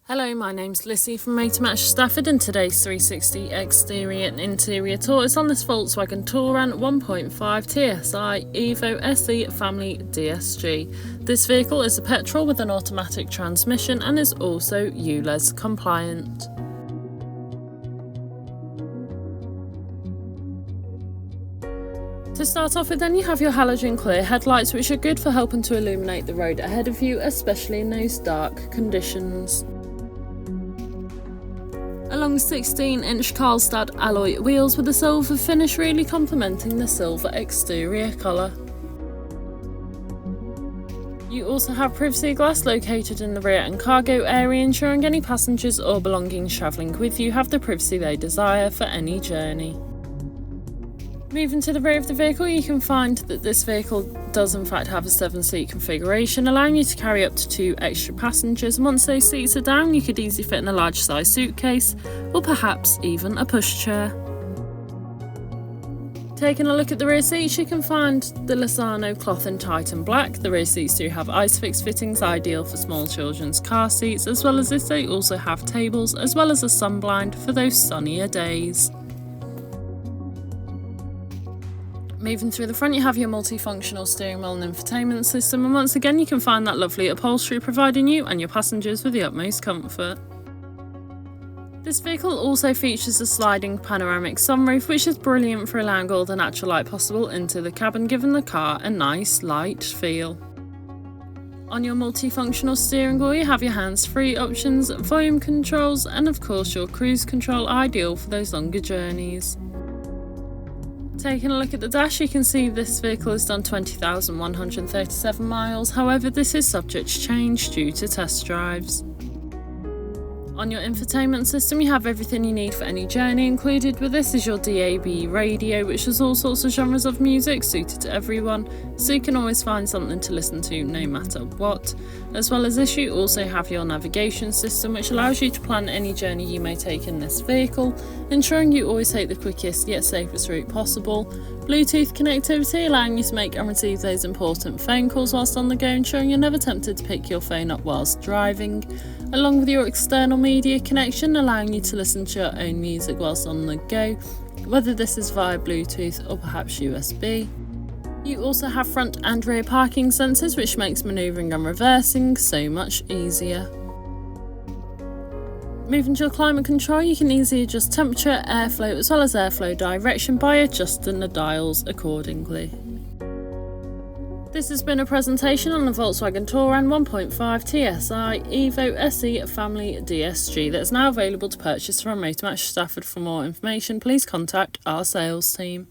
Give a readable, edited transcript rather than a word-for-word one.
Hello, my name's Lissy from Motor Match Stafford, and today's 360 exterior and interior tour is on this Volkswagen Touran 1.5 TSI EVO SE family DSG. This vehicle is a petrol with an automatic transmission and is also ULEZ compliant. To start off with, then, you have your halogen clear headlights, which are good for helping to illuminate the road ahead of you, especially in those dark conditions. Along 16-inch Karlstad alloy wheels with a silver finish, really complementing the silver exterior colour. You also have privacy glass located in the rear and cargo area, ensuring any passengers or belongings travelling with you have the privacy they desire for any journey. Moving to the rear of the vehicle, you can find that this vehicle does in fact have a 7-seat configuration, allowing you to carry up to 2 extra passengers. And once those seats are down, you could easily fit in a large size suitcase or perhaps even a pushchair. Taking a look at the rear seats, you can find the Lasano cloth in Titan black. The rear seats do have ISOFIX fittings, ideal for small children's car seats. As well as this, they also have tables as well as a sunblind for those sunnier days. Moving through the front, you have your multifunctional steering wheel and infotainment system, and once again you can find that lovely upholstery, providing you and your passengers with the utmost comfort. This vehicle also features a sliding panoramic sunroof, which is brilliant for allowing all the natural light possible into the cabin, giving the car a nice light feel. On your multifunctional steering wheel, you have your hands-free options, volume controls, and of course your cruise control, ideal for those longer journeys. Taking a look at the dash, you can see this vehicle has done 20,137 miles, however this is subject to change due to test drives. On your infotainment system, you have everything you need for any journey. Included with this is your DAB radio, which has all sorts of genres of music suited to everyone, so you can always find something to listen to no matter what. As well as this, you also have your navigation system, which allows you to plan any journey you may take in this vehicle, ensuring you always take the quickest yet safest route possible. Bluetooth connectivity, allowing you to make and receive those important phone calls whilst on the go, ensuring you're never tempted to pick your phone up whilst driving. Along with your external media connection, allowing you to listen to your own music whilst on the go, whether this is via Bluetooth or perhaps USB. You also have front and rear parking sensors, which makes manoeuvring and reversing so much easier. Moving to your climate control, you can easily adjust temperature, airflow as well as airflow direction by adjusting the dials accordingly. This has been a presentation on the Volkswagen Touran 1.5 TSI EVO SE family DSG that's now available to purchase from Motor Match Stafford. For more information, please contact our sales team.